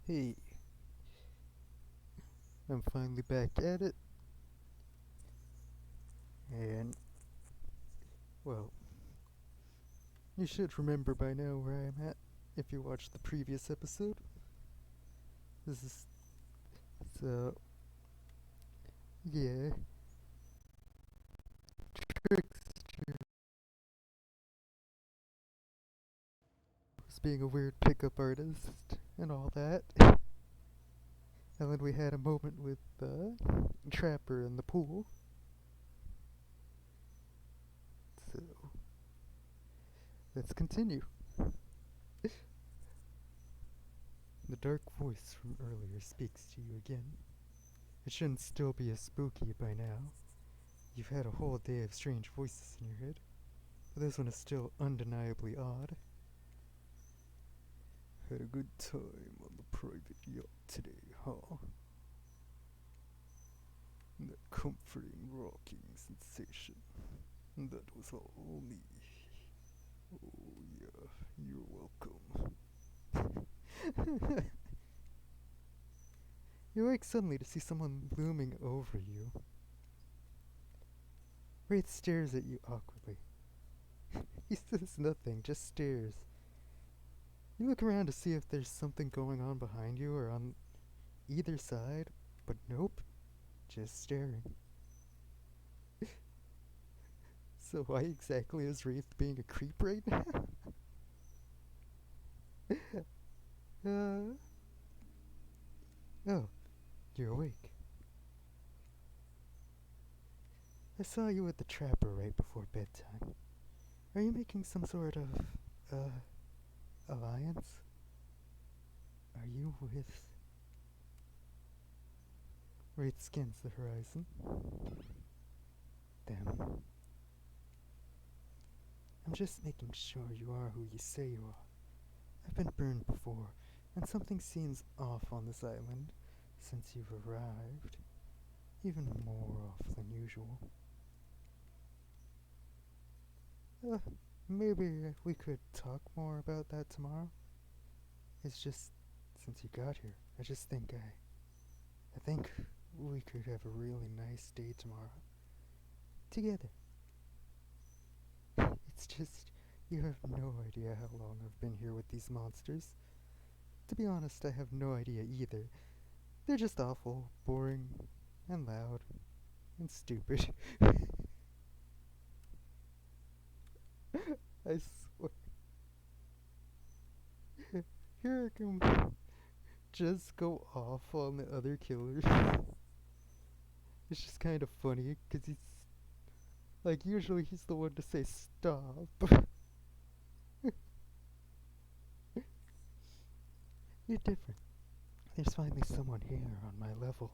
Hey, I'm finally back at it, and, well, you should remember by now where I'm at if you watched the previous episode. This is, so, yeah, Trickster was being a weird pickup artist and all that. And then we had a moment with Trapper in the pool. So, let's continue. The dark voice from earlier speaks to you again. It shouldn't still be as spooky by now. You've had a whole day of strange voices in your head, but this one is still undeniably odd. Had a good time on the private yacht today, huh? That comforting, rocking sensation. That was all me. Oh, yeah, you're welcome. You wake suddenly to see someone looming over you. Wraith stares at you awkwardly. He says nothing, just stares. You look around to see if there's something going on behind you or on either side, but nope, just staring. So why exactly is Wraith being a creep right now? uh, oh, you're awake. I saw you with the Trapper right before bedtime. Are you making some sort of, alliance? Are you with... Wraith scans the horizon. Them. I'm just making sure you are who you say you are. I've been burned before, and something seems off on this island since you've arrived. Even more off than usual. Uh, maybe we could talk more about that tomorrow. It's just, since you got here, I think we could have a really nice day tomorrow. Together. It's just, you have no idea how long I've been here with these monsters. To be honest, I have no idea either. They're just awful, boring, and loud, and stupid. I swear. Here I come. Just go off on the other killers. It's just kind of funny, because he's, like, usually he's the one to say stop. You're different. There's finally someone here on my level.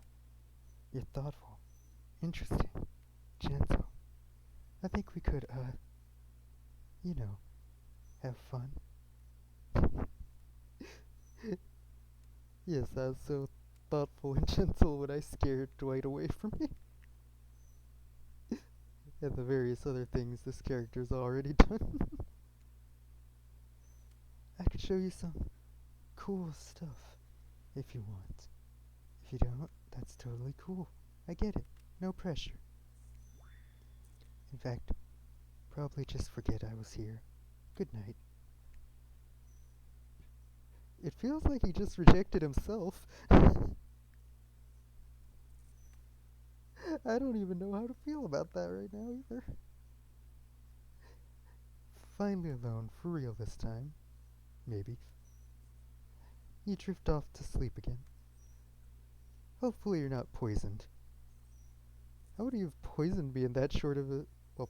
You're thoughtful, interesting, gentle. I think we could, you know, have fun. Yes, I was so thoughtful and gentle when I scared Dwight away from me. And the various other things this character's already done. I could show you some cool stuff if you want. If you don't, that's totally cool. I get it. No pressure. In fact, probably just forget I was here. Good night. It feels like he just rejected himself. I don't even know how to feel about that right now either. Finally alone, for real this time. Maybe. You drift off to sleep again. Hopefully you're not poisoned. How would you have poisoned me in that short of a... Well,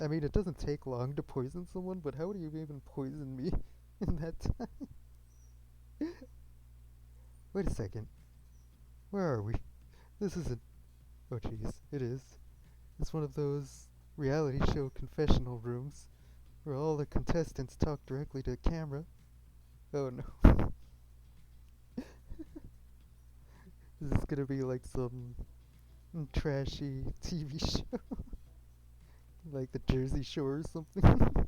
I mean, it doesn't take long to poison someone, but how would you even poison me in that time? Wait a second. Where are we? This isn't... Oh jeez, it is. It's one of those reality show confessional rooms where all the contestants talk directly to the camera. Oh no. This is gonna be like some trashy TV show. Like the Jersey Shore or something.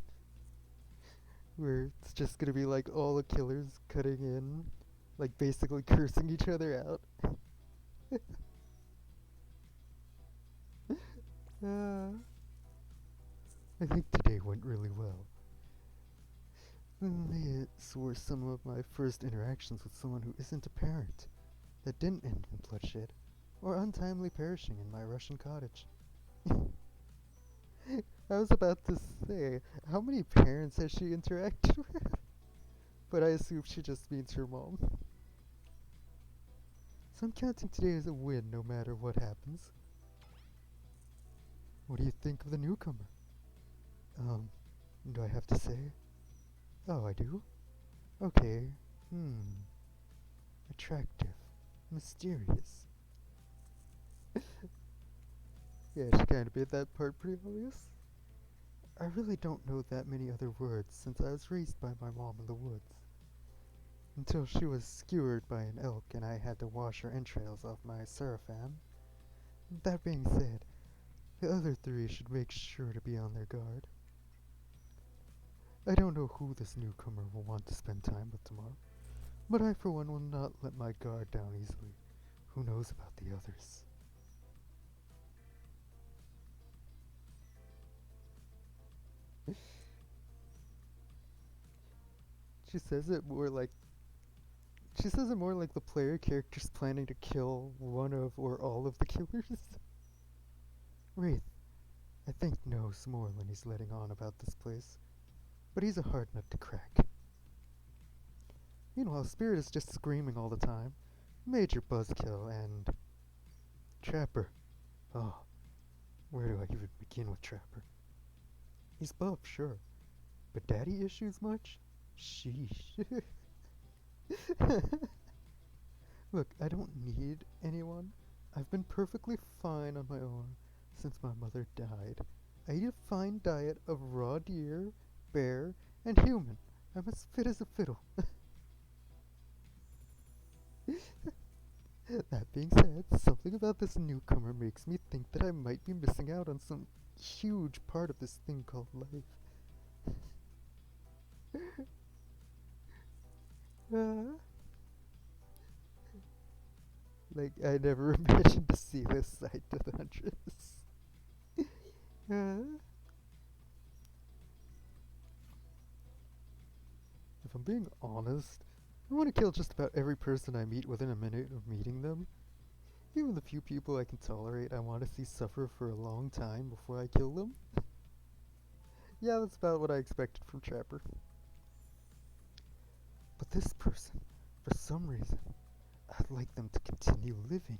Where it's just gonna be like all the killers cutting in like basically cursing each other out. uh, I think today went really well. These were some of my first interactions with someone who isn't a parent, that didn't end in bloodshed, or untimely perishing in my Russian cottage. I was about to say, how many parents has she interacted with? But I assume she just means her mom. So I'm counting today as a win no matter what happens. What do you think of the newcomer? Do I have to say? Oh, I do? Okay. Attractive. Mysterious. Yeah, she kinda made that part pretty obvious. I really don't know that many other words since I was raised by my mom in the woods. Until she was skewered by an elk and I had to wash her entrails off my seraphim. That being said, the other three should make sure to be on their guard. I don't know who this newcomer will want to spend time with tomorrow, but I for one will not let my guard down easily. Who knows about the others? She says it more like she says it more like the player character's planning to kill one of or all of the killers. Wraith, I think, knows more than he's letting on about this place, but he's a hard nut to crack. Meanwhile, Spirit is just screaming all the time. Major buzzkill and Trapper. Oh, where do I even begin with Trapper? He's buff, sure, but daddy issues much? Sheesh. Look, I don't need anyone. I've been perfectly fine on my own since my mother died. I eat a fine diet of raw deer, bear, and human. I'm as fit as a fiddle. That being said, something about this newcomer makes me think that I might be missing out on some huge part of this thing called life. uh, like, I never imagined to see this side to the Huntress. If I'm being honest, I want to kill just about every person I meet within a minute of meeting them. Even the few people I can tolerate, I want to see suffer for a long time before I kill them. Yeah, that's about what I expected from Trapper. But this person, for some reason, I'd like them to continue living.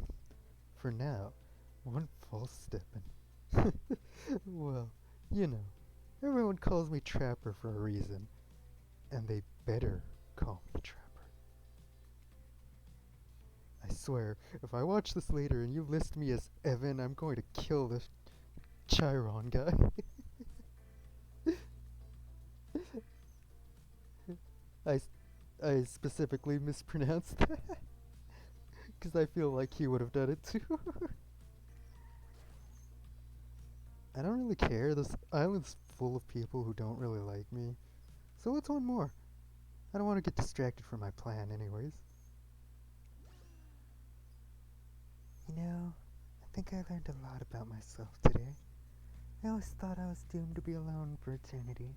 For now, one false step and well, you know, everyone calls me Trapper for a reason, and they better call me Trapper. I swear, if I watch this later and you list me as Evan, I'm going to kill this Chiron guy. I, I specifically mispronounced that because I feel like he would have done it too. I don't really care. This island's full of people who don't really like me. So what's one more? I don't want to get distracted from my plan anyways. You know, I think I learned a lot about myself today. I always thought I was doomed to be alone for eternity.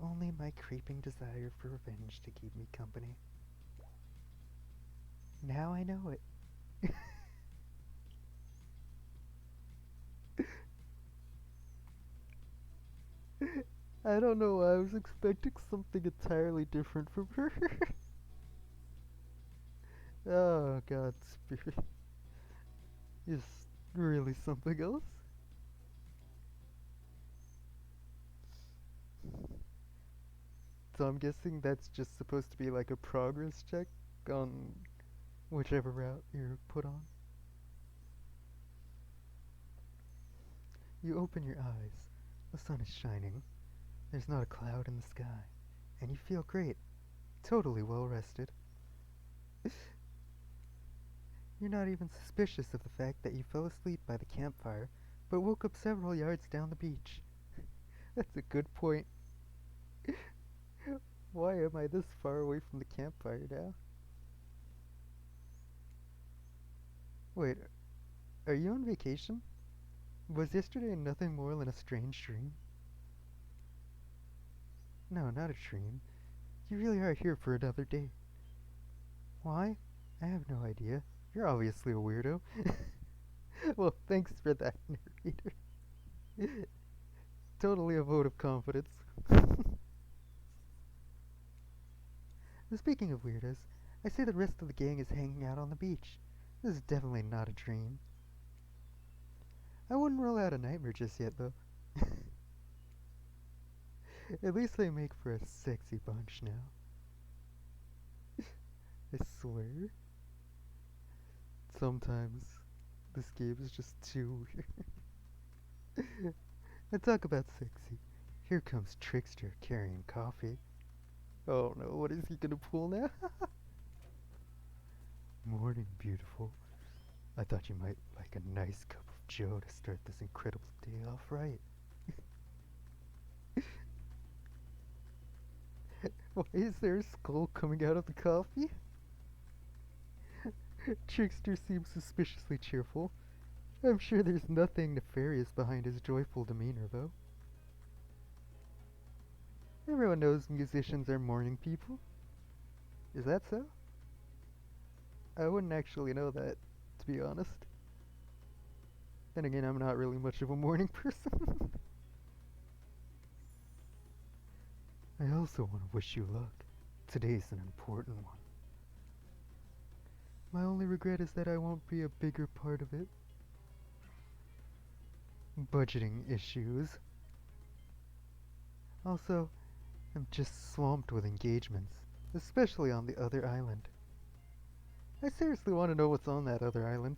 Only my creeping desire for revenge to keep me company. Now I know it. I don't know why I was expecting something entirely different from her. Oh god, Spirit. Is really something else? So I'm guessing that's just supposed to be like a progress check on whichever route you're put on. You open your eyes. The sun is shining. There's not a cloud in the sky. And you feel great. Totally well rested. You're not even suspicious of the fact that you fell asleep by the campfire, but woke up several yards down the beach. That's a good point. Why am I this far away from the campfire now? Wait, are you on vacation? Was yesterday nothing more than a strange dream? No, not a dream. You really are here for another day. Why? I have no idea. You're obviously a weirdo. Well, thanks for that, narrator. Totally a vote of confidence. Speaking of weirdos, I see the rest of the gang is hanging out on the beach. This is definitely not a dream. I wouldn't rule out a nightmare just yet, though. At least they make for a sexy bunch now. I swear. Sometimes this game is just too weird. And talk about sexy. Here comes Trickster carrying coffee. Oh no, what is he gonna pull now? Morning, beautiful. I thought you might like a nice cup of joe to start this incredible day off right. Why is there a skull coming out of the coffee? Trickster seems suspiciously cheerful. I'm sure there's nothing nefarious behind his joyful demeanor, though. Everyone knows musicians are morning people. Is that so? I wouldn't actually know that, to be honest. Then again, I'm not really much of a morning person. I also want to wish you luck. Today's an important one. My only regret is that I won't be a bigger part of it. Budgeting issues. Also, I'm just swamped with engagements, especially on the other island. I seriously want to know what's on that other island.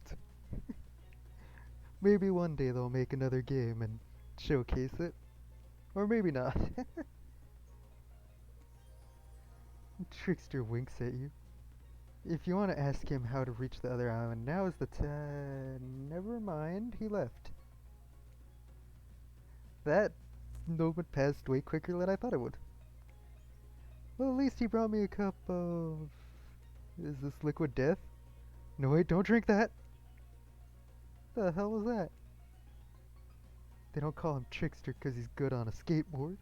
Maybe one day they'll make another game and showcase it. Or maybe not. Trickster winks at you. If you want to ask him how to reach the other island, now is the time. Never mind, he left. That moment passed way quicker than I thought it would. Well, at least he brought me a cup of... Is this liquid death? No, wait, don't drink that! The hell was that? They don't call him Trickster because he's good on a skateboard.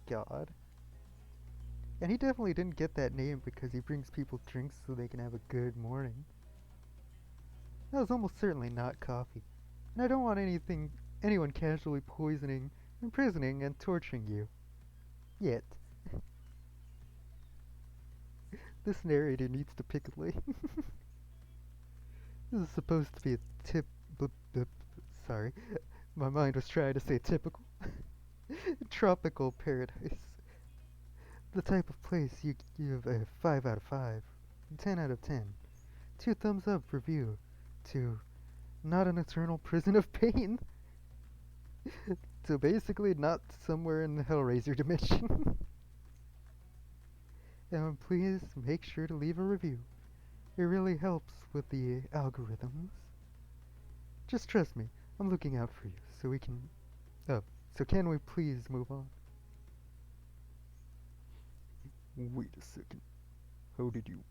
God. And he definitely didn't get that name because he brings people drinks so they can have a good morning. That was almost certainly not coffee. And I don't want anyone casually poisoning, imprisoning, and torturing you. Yet. This narrator needs to pick a lane. This is supposed to be a sorry. My mind was trying to say typical. Tropical paradise. The type of place you give a 5 out of 5, 10 out of 10, 2 thumbs up review, to not an eternal prison of pain. So basically not somewhere in the Hellraiser dimension. And please make sure to leave a review. It really helps with the algorithms. Just trust me, I'm looking out for you, so we can... so can we please move on? Wait a second. How did you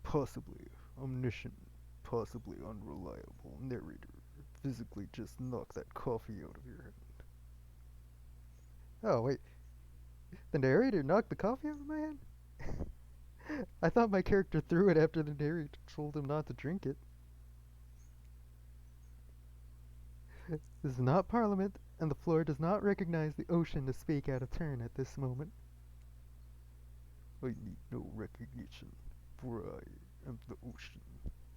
possibly omniscient, possibly unreliable narrator physically just knock that coffee out of your hand? Oh, wait. The narrator knocked the coffee out of my hand? I thought my character threw it after the narrator told him not to drink it. This is not Parliament, and the floor does not recognize the ocean to speak out of turn at this moment. I need no recognition, for I am the ocean.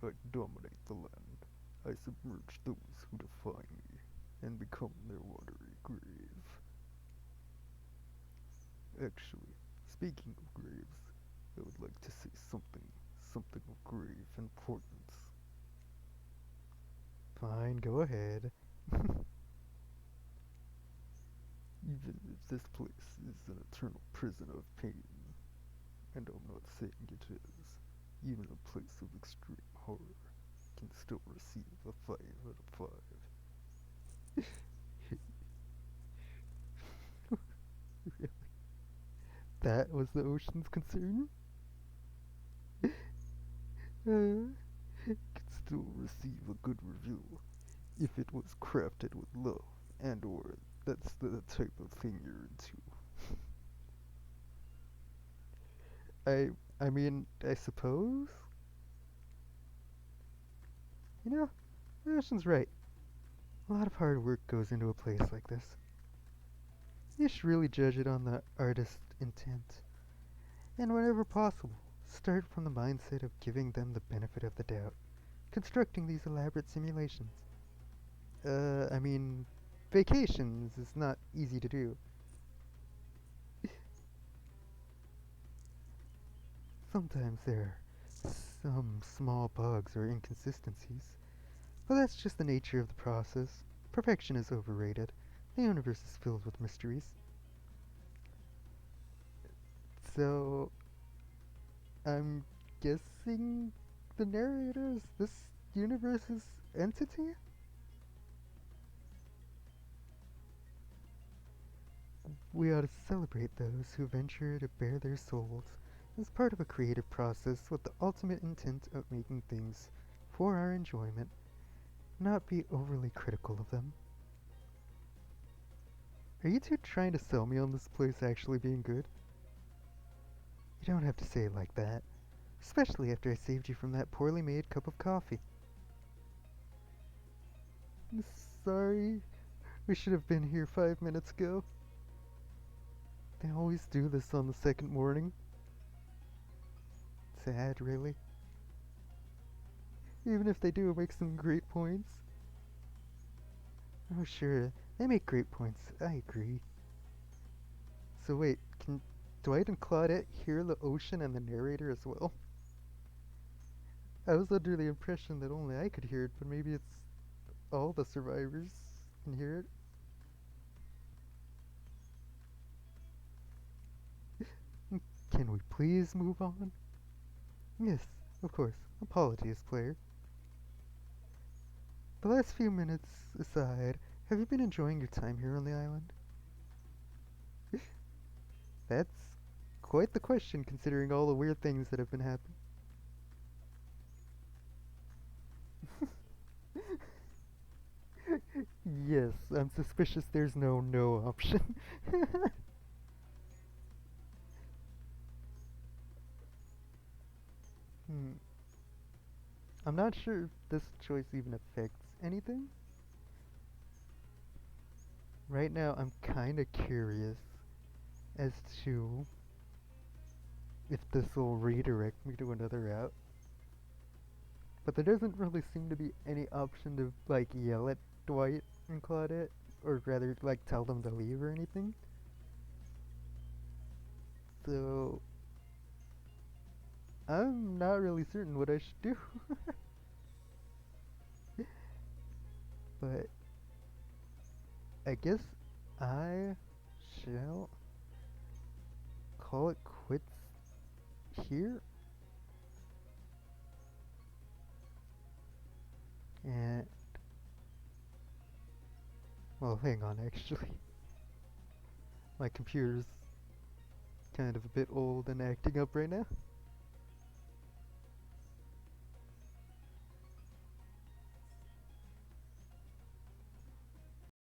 I dominate the land. I submerge those who defy me, and become their watery grave. Actually, speaking of graves, I would like to say something of grave importance. Fine, go ahead. Even if this place is an eternal prison of pain, and I'm not saying it is, even a place of extreme horror can still receive a 5 out of 5. Really? That was the ocean's concern? Can also receive a good review if it was crafted with love and or that's the type of thing you're into. I mean, I suppose? You know, Ashton's right. A lot of hard work goes into a place like this. You should really judge it on the artist's intent. And whenever possible, start from the mindset of giving them the benefit of the doubt, constructing these elaborate simulations. I mean, vacations is not easy to do. Sometimes there are some small bugs or inconsistencies, but that's just the nature of the process. Perfection is overrated. The universe is filled with mysteries. So, I'm guessing the narrator is this universe's entity? We ought to celebrate those who venture to bare their souls as part of a creative process with the ultimate intent of making things for our enjoyment, not be overly critical of them. Are you two trying to sell me on this place actually being good? You don't have to say it like that, especially after I saved you from that poorly made cup of coffee. Sorry, we should have been here 5 minutes ago. They always do this on the second morning. Sad, really. Even if they do make some great points. Oh, sure, they make great points, I agree. So wait, can Dwight and Claudette hear the ocean and the narrator as well? I was under the impression that only I could hear it, but maybe it's all the survivors can hear it. Can we please move on? Yes, of course. Apologies, player. The last few minutes aside, have you been enjoying your time here on the island? That's quite the question considering all the weird things that have been happening. Yes, I'm suspicious there's no option. Hmm. I'm not sure if this choice even affects anything. Right now, I'm kinda curious as to if this will redirect me to another route. But there doesn't really seem to be any option to, like, yell at Dwight and Claudette, or rather, like, tell them to leave or anything. So, I'm not really certain what I should do. But I guess I shall call it quits here. And, well, hang on, actually. My computer's kind of a bit old and acting up right now.